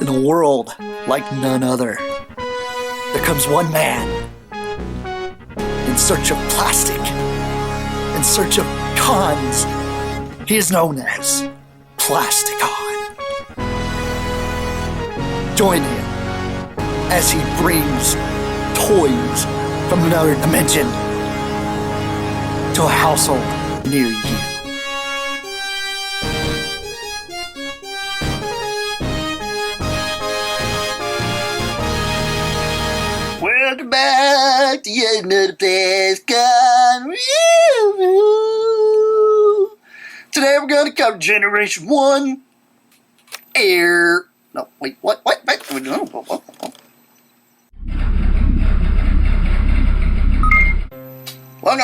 In a world like none other, there comes one man in search of plastic, in search of cons. He is known as Plasticon. Join him as he brings toys from another dimension to a household near you. Welcome back to yet another Plasticon review. Today we're going to cover Generation 1 Air. No, wait, what? Welcome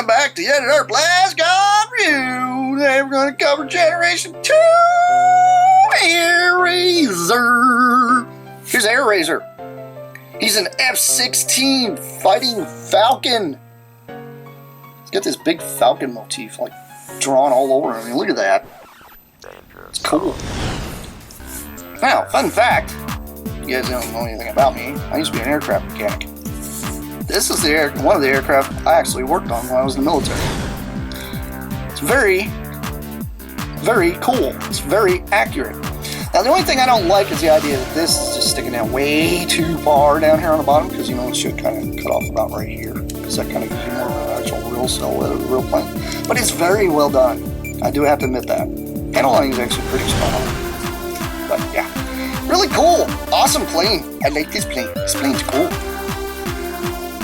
back to yet another Plasticon review. Today we're going to cover Generation 2 Windrazor. Here's Windrazor. He's an F-16 fighting falcon. He's got this big falcon motif like drawn all over him. I mean, look at that. It's cool. Now, fun fact. You guys don't know anything about me. I used to be an aircraft mechanic. This is one of the aircraft I actually worked on when I was in the military. It's very, very cool. It's very accurate. Now, the only thing I don't like is the idea that this is just sticking out way too far down here on the bottom, because, you know, it should kind of cut off about right here, because that kind of gives you more of an actual real silhouette of the real plane. But it's very well done. I do have to admit that. Panel lighting is actually pretty spot on. But, yeah. Really cool. Awesome plane. I like this plane. This plane's cool.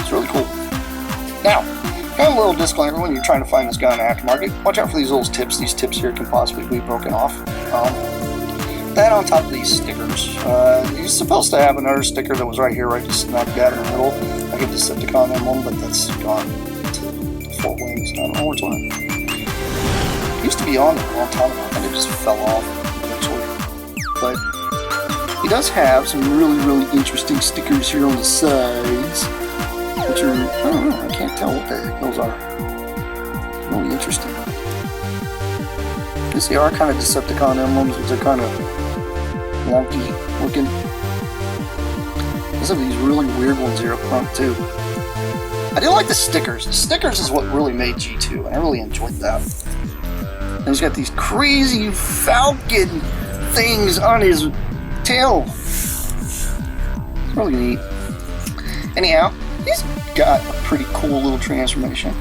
It's really cool. Now, kind of a little disclaimer when you're trying to find this guy in the aftermarket. Watch out for these little tips. These tips here can possibly be broken off. That on top of these stickers. You're supposed to have another sticker that was right here, right just smack dab in the middle. I get the Decepticon emblem, but that's gone to the 4 wings. I don't know where it's on. It used to be on there a long time ago. I think it just fell off eventually. But he does have some really, really interesting stickers here on the sides, which are, I don't know, I can't tell what the heck those are. Really interesting. I guess they are kind of Decepticon emblems, which are kind of wonky looking. There's some of these really weird ones here up front too. I do like the stickers. The stickers is what really made G2, and I really enjoyed that. And he's got these crazy falcon things on his tail. It's really neat. Anyhow, he's got a pretty cool little transformation.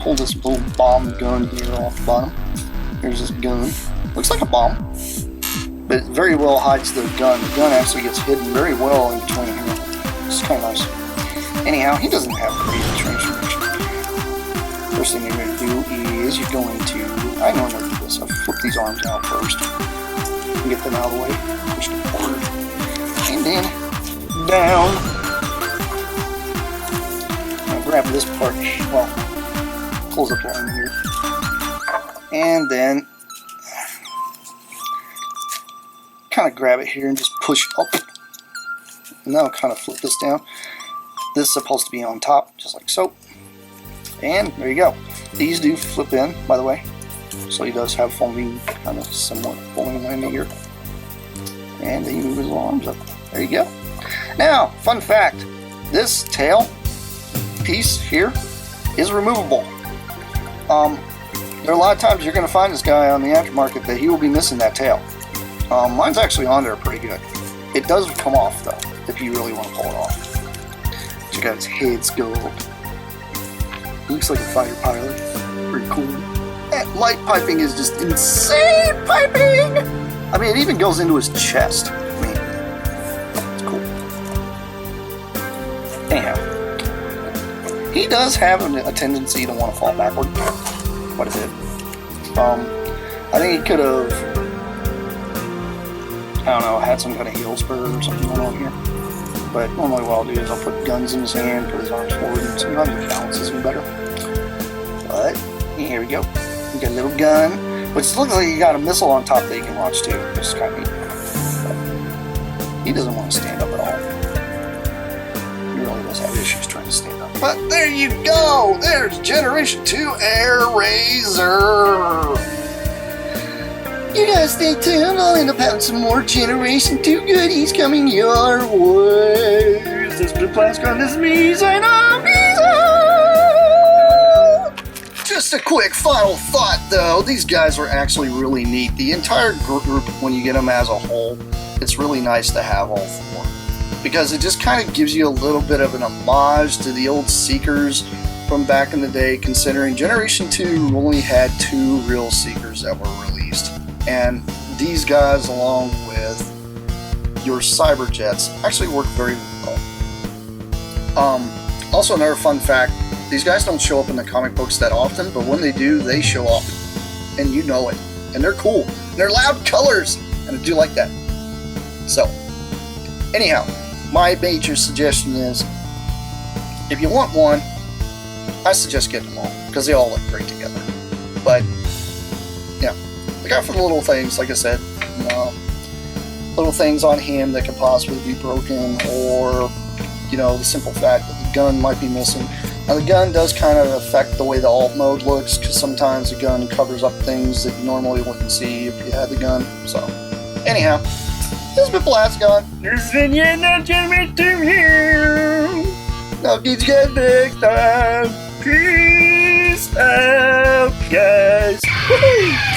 Hold this little bomb gun here off the bottom. There's this gun. Looks like a bomb, but it very well hides the gun. The gun actually gets hidden very well in between here. It's kind of nice. Anyhow, he doesn't have crazy transformation. First thing you're going to do is you're going to, I normally do this, I flip these arms out first. Get them out of the way. Push them forward. And then down. I'll grab this part, well, close up line here. And then kind of grab it here and just push up. And now kind of flip this down. This is supposed to be on top, just like so. And there you go. These do flip in, by the way. So he does have folding, kind of somewhat folding landing here. And then you move his little arms up. There you go. Now, fun fact. This tail piece here is removable. There are a lot of times you're going to find this guy on the aftermarket that he will be missing that tail. Mine's actually on there pretty good. It does come off though, if you really want to pull it off. Check out his head sculpt. He looks like a fighter pilot. Pretty cool. That light piping is just insane piping! I mean, it even goes into his chest. I mean, it's cool. Anyhow, he does have a tendency to want to fall backward. Quite a bit. I think he could have, I don't know, had some kind of heel spur or something going on here. But normally what I'll do is I'll put guns in his hand, put his arms forward, and sometimes it balances him better. But, here we go. We got a little gun, which looks like he got a missile on top that you can launch too, which is kind of neat. But he doesn't want to stand up at all. He really does have issues trying to stand up. But there you go! There's Generation 2 Windrazor! You gotta stay tuned. I'll end up having some more Generation 2 goodies coming your way. This is Plasticon. This is me saying Just a quick final thought, though. These guys are actually really neat. The entire group, when you get them as a whole, it's really nice to have all four. Because it just kind of gives you a little bit of an homage to the old Seekers from back in the day, considering Generation 2 only had 2 real Seekers that were released. And these guys, along with your Cyberjets, actually work very well. Also, another fun fact, these guys don't show up in the comic books that often, but when they do, they show up. And you know it. And they're cool. And they're loud colors. And I do like that. So, anyhow, my major suggestion is, if you want one, I suggest getting them all, because they all look great together. But, yeah, look out for the little things, like I said, little things on him that could possibly be broken, or, the simple fact that the gun might be missing. Now, the gun does kind of affect the way the alt mode looks, because sometimes the gun covers up things that you normally wouldn't see if you had the gun. So, anyhow, this has been Plasticon. This is the end of Generation 2 here. I'll get you guys next time. Peace out, guys. Woo-hoo.